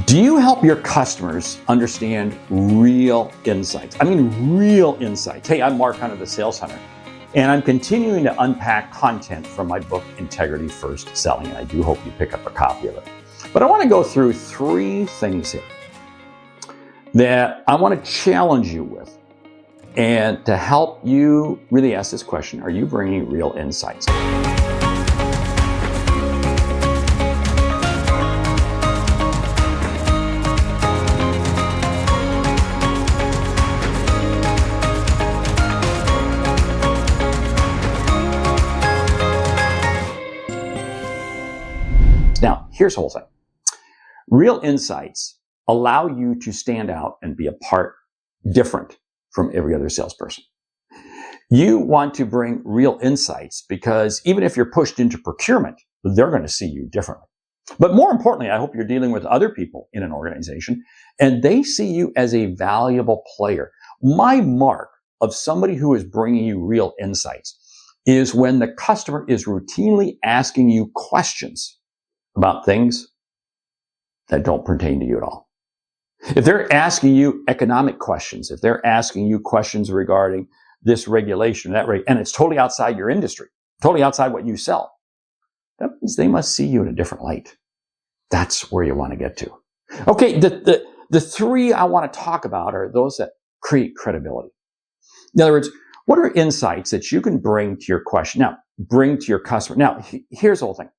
Do you help your customers understand real insights? I mean, real insights. Hey, I'm Mark Hunter, the Sales Hunter, and I'm continuing to unpack content from my book, Integrity First Selling, and I do hope you pick up a copy of it. But I want to go through three things here that I want to challenge you with and to help you really ask this question: are you bringing real insights? Now, here's the whole thing. Real insights allow you to stand out and be a part different from every other salesperson. You want to bring real insights because even if you're pushed into procurement, they're going to see you differently. But more importantly, I hope you're dealing with other people in an organization and they see you as a valuable player. My mark of somebody who is bringing you real insights is when the customer is routinely asking you questions about things that don't pertain to you at all. If they're asking you economic questions, if they're asking you questions regarding this regulation, that rate, and it's totally outside your industry, totally outside what you sell, that means they must see you in a different light. That's where you want to get to. Okay, the three I want to talk about are those that create credibility. In other words, what are insights that you can bring to your question? Now, bring to your customer. Now, here's the whole thing.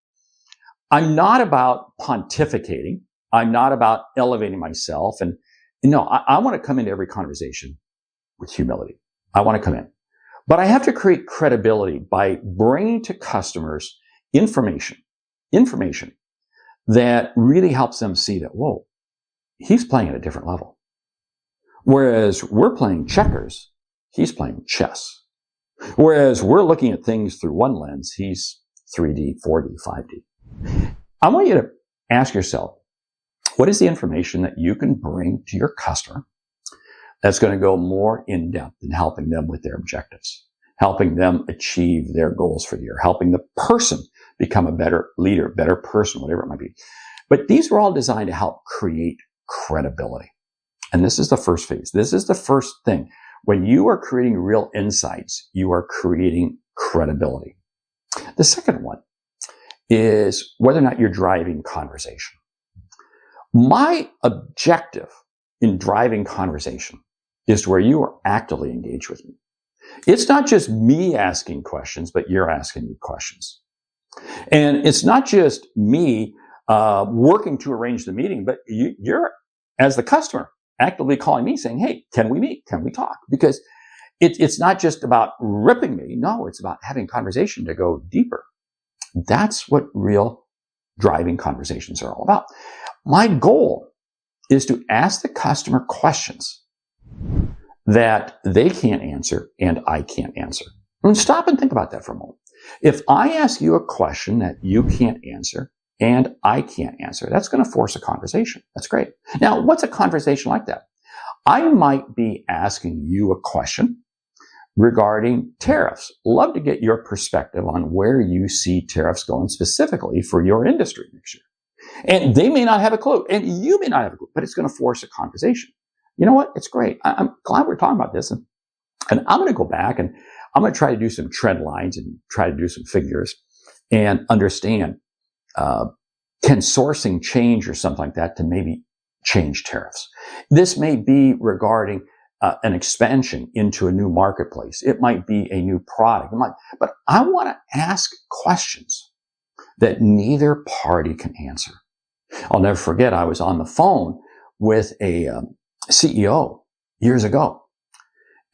I'm not about pontificating. I'm not about elevating myself. And no, I want to come into every conversation with humility. I want to come in. But I have to create credibility by bringing to customers information that really helps them see that, whoa, he's playing at a different level. Whereas we're playing checkers, he's playing chess. Whereas we're looking at things through one lens, he's 3D, 4D, 5D. I want you to ask yourself, what is the information that you can bring to your customer that's going to go more in depth in helping them with their objectives, helping them achieve their goals for the year, helping the person become a better leader, better person, whatever it might be. But these are all designed to help create credibility. And this is the first phase. This is the first thing. When you are creating real insights, you are creating credibility. The second one is whether or not you're driving conversation. My objective in driving conversation is where you are actively engaged with me. It's not just me asking questions, but you're asking me questions. And it's not just me working to arrange the meeting, but you're, as the customer, actively calling me saying, hey, can we meet? Can we talk? Because it's not just about ripping me. No, it's about having conversation to go deeper. That's what real driving conversations are all about. My goal is to ask the customer questions that they can't answer and I can't answer. And stop and think about that for a moment. If I ask you a question that you can't answer and I can't answer, that's going to force a conversation. That's great. Now, what's a conversation like that? I might be asking you a question regarding tariffs. Love to get your perspective on where you see tariffs going specifically for your industry next year. And they may not have a clue, and you may not have a clue, but it's going to force a conversation. You know what? It's great. I'm glad we're talking about this. And I'm going to go back and I'm going to try to do some trend lines and try to do some figures and understand, can sourcing change or something like that to maybe change tariffs? This may be regarding an expansion into a new marketplace. It might be a new product. But I want to ask questions that neither party can answer. I'll never forget, I was on the phone with a CEO years ago,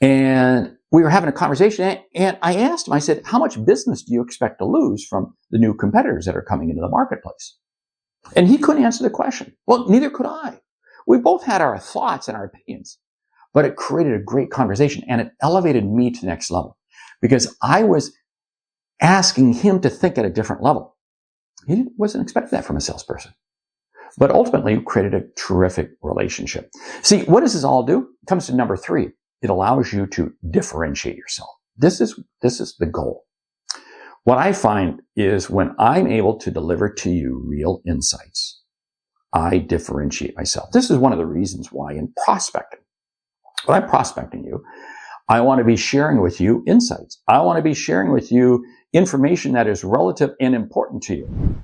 and we were having a conversation, and I asked him, I said, how much business do you expect to lose from the new competitors that are coming into the marketplace? And he couldn't answer the question. Well, neither could I. We both had our thoughts and our opinions. But it created a great conversation and it elevated me to the next level because I was asking him to think at a different level. He wasn't expecting that from a salesperson. But ultimately, we created a terrific relationship. See, what does this all do? It comes to number 3. It allows you to differentiate yourself. This is the goal. What I find is when I'm able to deliver to you real insights, I differentiate myself. This is one of the reasons why in prospecting, when I'm prospecting you, I want to be sharing with you insights. I want to be sharing with you information that is relative and important to you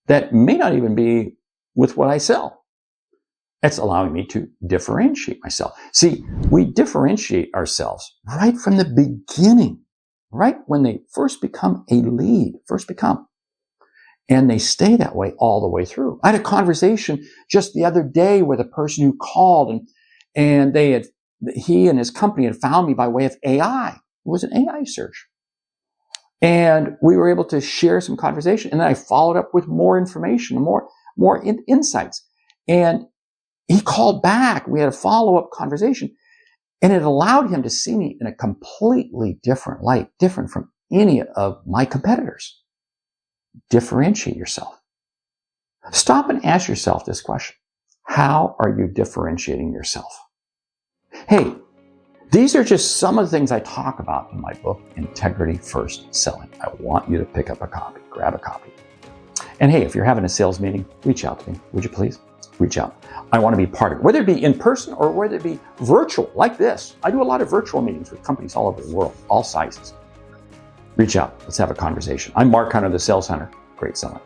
that may not even be with what I sell. It's allowing me to differentiate myself. See, we differentiate ourselves right from the beginning, right when they first become a lead, and they stay that way all the way through. I had a conversation just the other day with a person who called and he and his company had found me by way of AI. It was an AI search. And we were able to share some conversation. And then I followed up with more information, more insights. And he called back. We had a follow-up conversation. And it allowed him to see me in a completely different light, different from any of my competitors. Differentiate yourself. Stop and ask yourself this question. How are you differentiating yourself? Hey, these are just some of the things I talk about in my book, Integrity First Selling. I want you to pick up a copy, grab a copy. And hey, if you're having a sales meeting, reach out to me. Would you please? Reach out. I want to be part of it, whether it be in person or whether it be virtual like this. I do a lot of virtual meetings with companies all over the world, all sizes. Reach out. Let's have a conversation. I'm Mark Hunter, the Sales Hunter. Great selling.